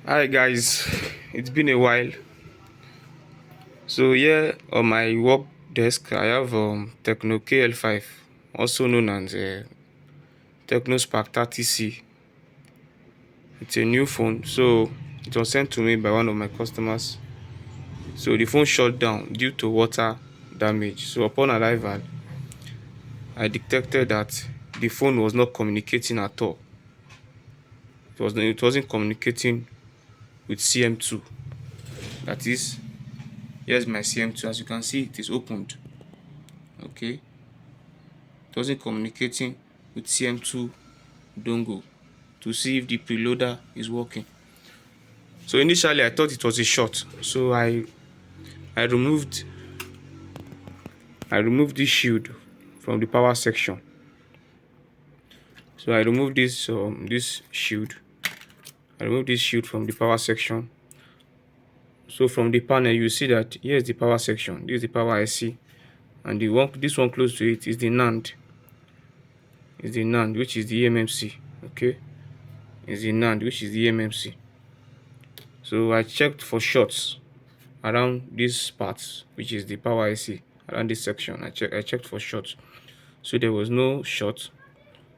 Hi guys, it's been a while. So here on my work desk, I have Tecno KL5, also known as Tecno Spark 30C. It's a new phone, so it was sent to me by one of my customers. So the phone shut down due to water damage. So upon arrival, I detected that the phone was not communicating at all. It wasn't communicating with CM2. That is, here's my CM2. As you can see, it is opened. Okay. It wasn't communicating with CM2 dongle to see if the preloader is working. So initially I thought it was a short. So I removed this shield from the power section. So I removed this shield. I removed this shield from the power section. So from the panel you see that here's the power section. This is the power IC, and this one close to it is the NAND. Is the NAND, which is the Emmc. Okay, is the NAND, which is the Emmc. So I checked for shorts around this part, which is the power IC. Around this section, I checked for shorts. So there was no short.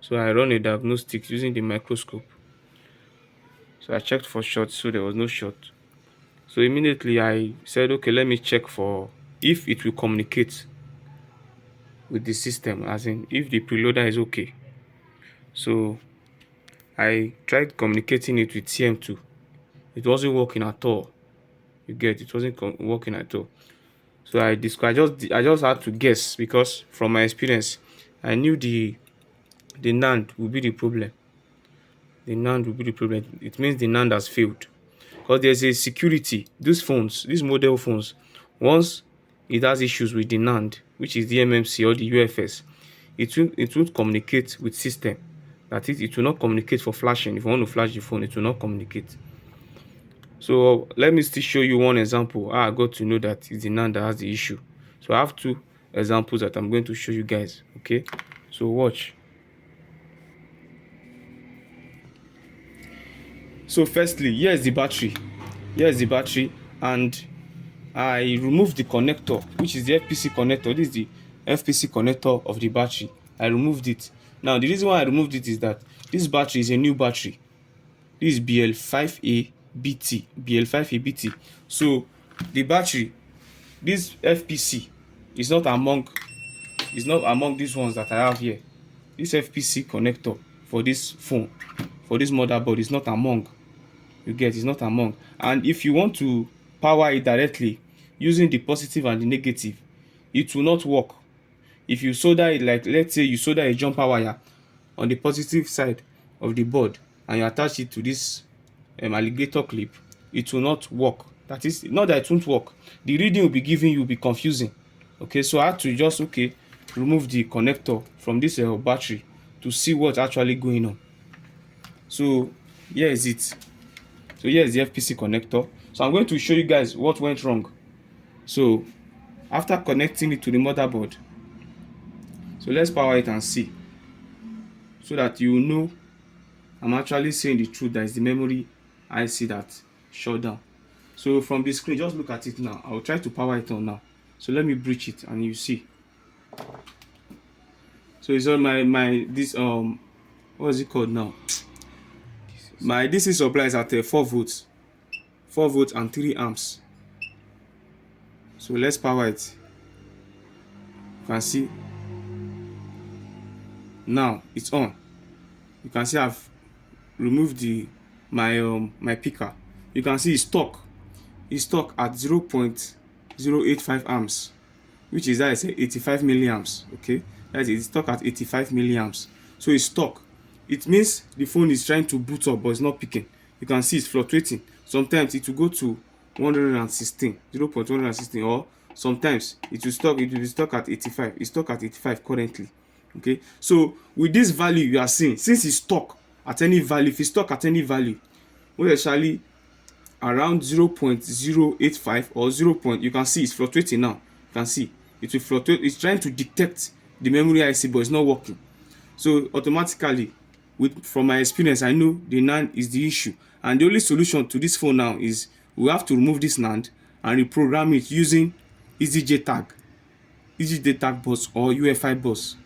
So I run a diagnostic using the microscope. So I checked for shorts, so there was no short. So immediately I said, okay, let me check for if it will communicate with the system, as in if the preloader is okay. So I tried communicating it with CM2. It wasn't working at all. You get, it wasn't working at all. So I just had to guess, because from my experience, I knew the NAND would be the problem. The NAND will be the problem. It means the NAND has failed, because there's a security. These model phones, once it has issues with the NAND, which is the MMC or the UFS, it won't communicate with system. That is, it will not communicate for flashing. If you want to flash the phone, it will not communicate. So let me still show you one example how I got to know that it's the NAND that has the issue. So I have two examples that I'm going to show you guys. Okay, so watch. So firstly, here's the battery. And I removed the connector, which is the FPC connector. This is the FPC connector of the battery. I removed it. Now the reason why I removed it is that this battery is a new battery. This is BL5A BT. So the battery, this FPC is not among these ones that I have here. This FPC connector for this phone, for this motherboard, is not among. You get, it's not among. And if you want to power it directly using the positive and the negative, it will not work. If you solder it, like let's say you solder a jumper wire on the positive side of the board and you attach it to this alligator clip, it will not work. That is, not that it won't work, the reading will be giving you will be confusing. Okay, so I had to just remove the connector from this battery to see what's actually going on. So here is it. So here is the FPC connector. So I'm going to show you guys what went wrong. So after connecting it to the motherboard, so let's power it and see, so that you know I'm actually saying the truth, that is the memory IC that shut down. So from the screen, just look at it now. I'll try to power it on now. So let me breach it and you see. So it's on my this what is it called now? My DC supply is at 4 volts. 4 volts and 3 amps. So let's power it. You can see now it's on. You can see I've removed my picker. You can see it's stuck at 0.085 amps, which is, that is 85 milliamps. Okay, that is, it's stuck at 85 milliamps. So it's stuck. It means the phone is trying to boot up, but it's not picking. You can see it's fluctuating. Sometimes it will go to 116, 0.116, or sometimes it will be stuck at 85. It's stuck at 85 currently. Okay, so with this value you are seeing, since it's stuck at any value, if it's stuck at any value, most especially around 0.085 or 0. You can see it's fluctuating now. You can see it will fluctuate. It's trying to detect the memory IC, but it's not working. So automatically from my experience, I know the NAND is the issue, and the only solution to this phone now is we have to remove this NAND and reprogram it using EasyJTag bus or UFI bus.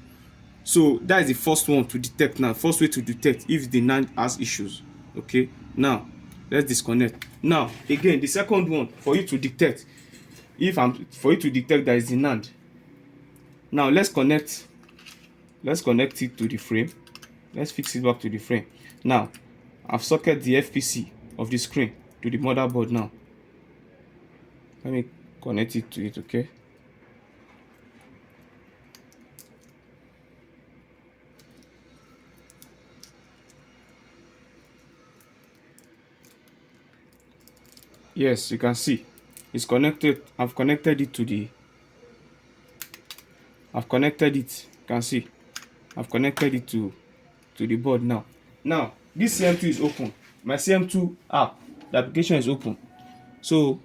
So that is the first one to detect now. First way to detect if the NAND has issues. Okay, now let's disconnect. Now again, the second one for you to detect for you to detect that is the NAND. Now let's connect it to the frame. Let's fix it back to the frame. Now I've socket the FPC of the screen to the motherboard. Now let me connect it to it. Okay, yes, you can see it's connected. I've connected it to the I've connected it. You can see I've connected it to the board now. Now this CM2 is open. My CM2 app, the application is open. So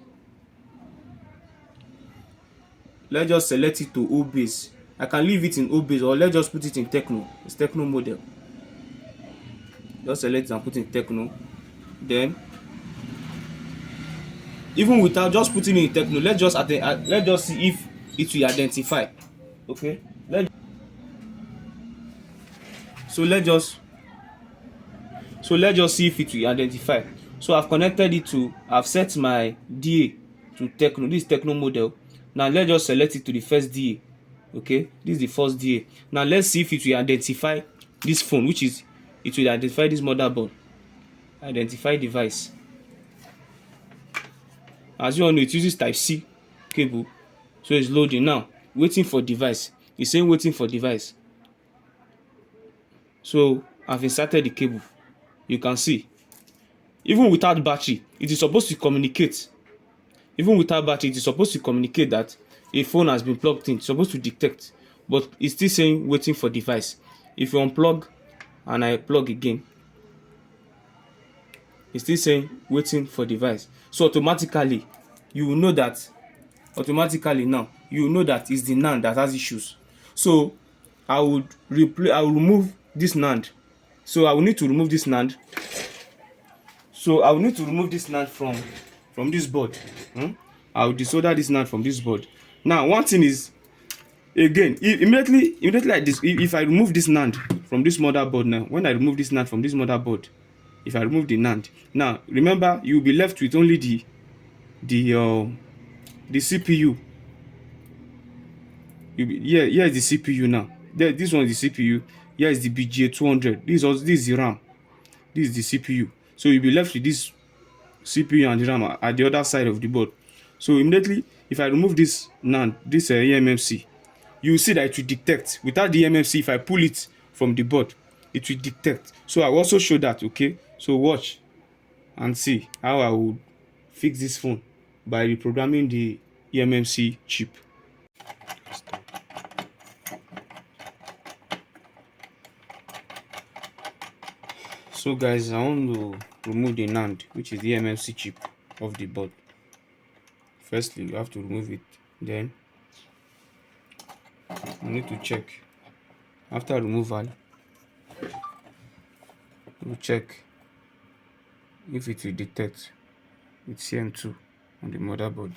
let's just select it to O base. I can leave it in O base, or let's just put it in Tecno. It's Tecno model. Just select it and put it in Tecno. Then even without just putting it in Tecno, let's just see if it will identify. Okay. So let's just see if it will identify. So I've set my DA to Tecno. This is Tecno model. Now let's just select it to the first DA. Okay, this is the first DA. Now let's see if it will identify this phone, which is it will identify this motherboard. Identify device. As you all know, it uses type C cable. So it's loading now. Waiting for device. It's saying waiting for device. So I've inserted the cable. You can see. Even without battery, it is supposed to communicate. Even without battery, it is supposed to communicate that a phone has been plugged in. It's supposed to detect. But it's still saying waiting for device. If you unplug and I plug again, it's still saying waiting for device. So automatically you will know that now you will know that it's the NAND that has issues. So I will remove this NAND. So I will need to remove this NAND. From this board. I will desolder this NAND from this board. Now one thing is, again, immediately like this, if I remove this NAND from this motherboard, now when I remove this NAND from this motherboard, if I remove the NAND, now remember you will be left with only the CPU. Here is the CPU now. This one is the CPU. Here is the BGA 200. This is the RAM. This is the CPU. So you'll be left with this CPU and the RAM at the other side of the board. So immediately, if I remove this NAND, this Emmc, you will see that it will detect. Without the Emmc, if I pull it from the board, it will detect. So I will also show that. Okay, so watch and see how I would fix this phone by reprogramming the Emmc chip. So guys, I want to remove the NAND, which is the Emmc chip, of the board. Firstly, you have to remove it. Then you need to check. After removal, you check if it will detect with CM2 on the motherboard.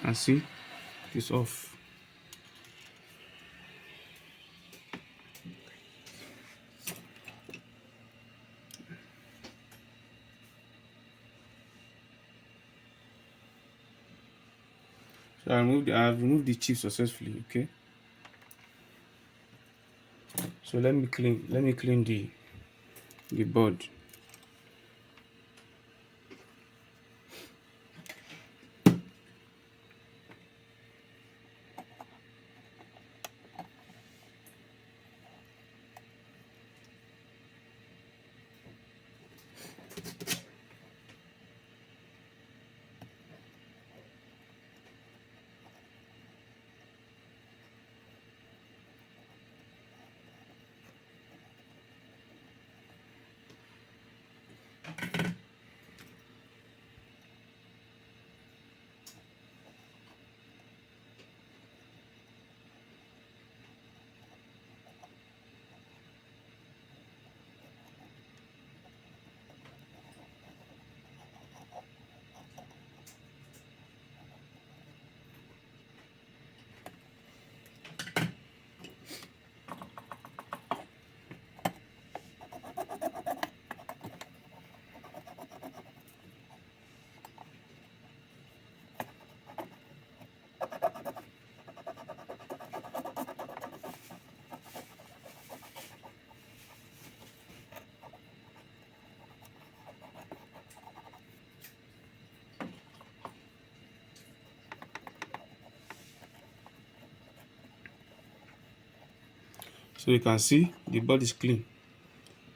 and see it's off. So I've removed the chip successfully. Okay. So let me clean the board. So you can see the board is clean.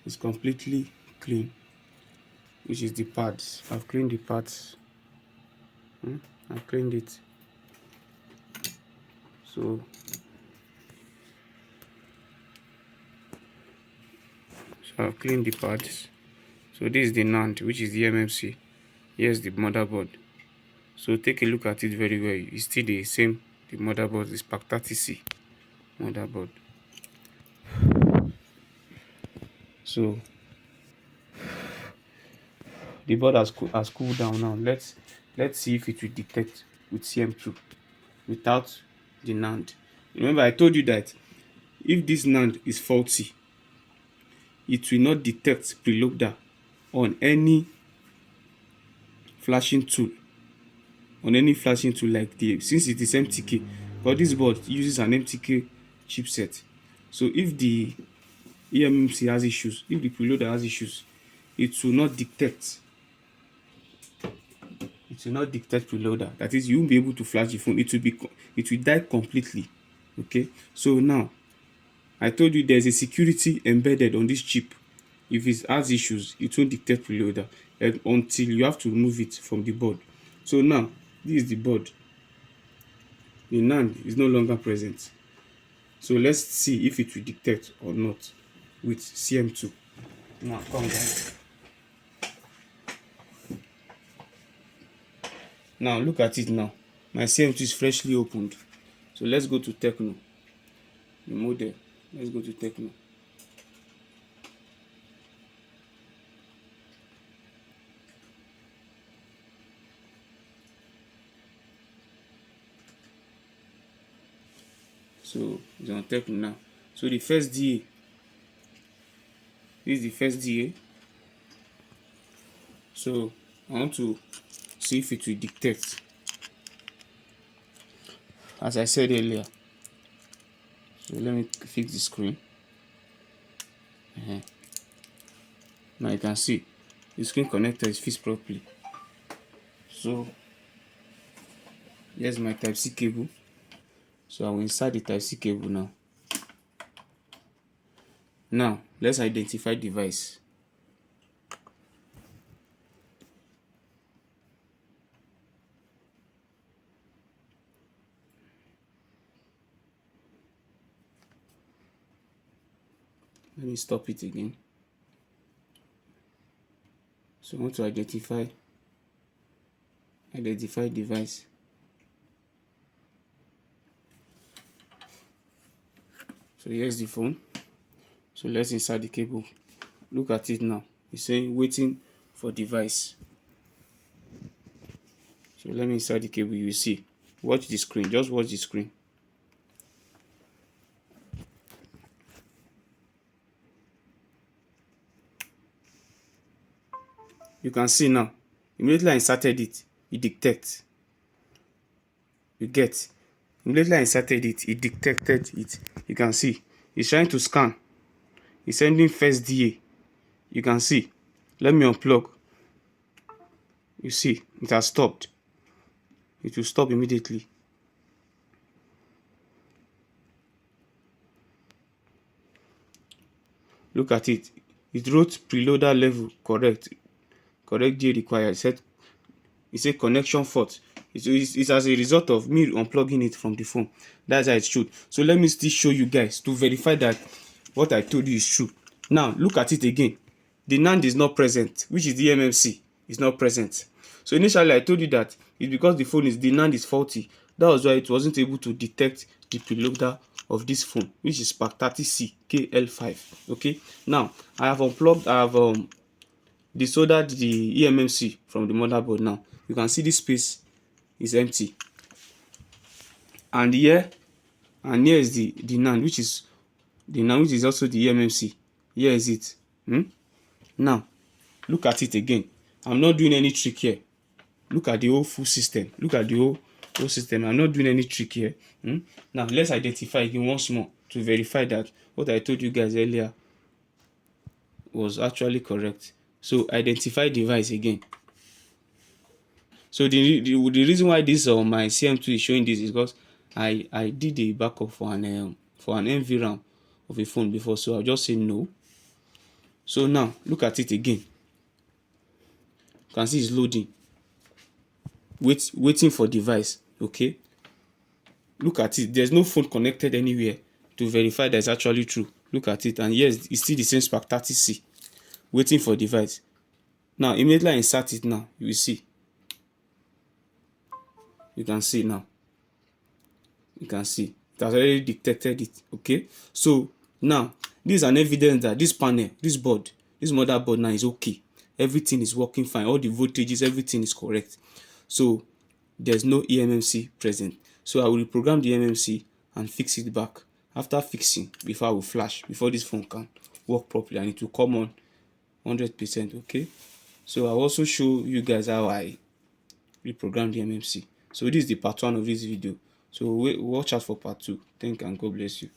It's completely clean, which is the pads. I've cleaned the pads. I've cleaned it. So I've cleaned the pads. So this is the NAND, which is the Emmc. Here's the motherboard. So take a look at it very well. It's still the same. The motherboard is Pack 30C motherboard. So the board has cooled down now. Let's see if it will detect with CM2 without the NAND. Remember, I told you that if this NAND is faulty, it will not detect preloader on any flashing tool. Like since it is MTK, but this board uses an MTK chipset. So if the eMMC has issues, if the preloader has issues, it will not detect. It will not detect preloader. That is, you won't be able to flash the phone. It will die completely. Okay. So now, I told you there's a security embedded on this chip. If it has issues, it won't detect preloader until you have to remove it from the board. So now, this is the board. The NAND is no longer present. So let's see if it will detect or not with CM2. Now come down. Now look at it now. My CM2 is freshly opened. So let's go to Tecno. The model. Let's go to Tecno. So it's on Tecno now. So the first DA. This is the first DA. So I want to see if it will detect. As I said earlier. So let me fix the screen. Now you can see the screen connector is fixed properly. So here's my Type-C cable. So I will insert the Type-C cable now. Now let's identify device. Let me stop it again. So I want to identify device. So here's the phone. So let's insert the cable. Look at it now. It's saying waiting for device. So let me insert the cable. You will see Watch the screen, just watch the screen. You can see now, immediately I inserted it, it detects. You get, immediately I inserted it, it detected it. You can see it's trying to scan, it's sending first DA. You can see, let me unplug. You see it has stopped. It will stop immediately. Look at it, it wrote preloader level correct, correct DA required. It said connection fault. It's as a result of me unplugging it from the phone. That's how it should. So let me still show you guys to verify that what I told you is true. Now look at it again. The NAND is not present, which is the Emmc is not present. So initially I told you that it's because the NAND is faulty. That was why it wasn't able to detect the preloader of this phone, which is Spark 30C KL5. Okay. Now I have unplugged. I have desoldered the Emmc from the motherboard. Now you can see this space is empty, and here is the NAND, which is also the Emmc. Here is it. Now look at it again. I'm not doing any trick here. Look at the whole full system. Look at the whole system. I'm not doing any trick here. Now let's identify again once more to verify that what I told you guys earlier was actually correct. So identify device again. So the reason why this my CM2 is showing this is because I did a backup for an NVRAM of a phone before, so I'll just say no. So now look at it again. You can see it's loading. Waiting for device. Okay. Look at it. There's no phone connected anywhere to verify that it's actually true. Look at it, and yes, it's still the same Spark 30C. Waiting for device. Now immediately I insert it now, you will see. You can see now. You can see it has already detected it. Okay, so now this is an evidence that this panel, this motherboard now is okay. Everything is working fine. All the voltages, everything is correct. So there's no eMMC present. So I will reprogram the eMMC and fix it back. After fixing, before I will flash, before this phone can work properly, and it will come on 100%. Okay, so I'll also show you guys how I reprogram the eMMC. So this is the part 1 of this video. So watch out for part 2. Thank you and God bless you.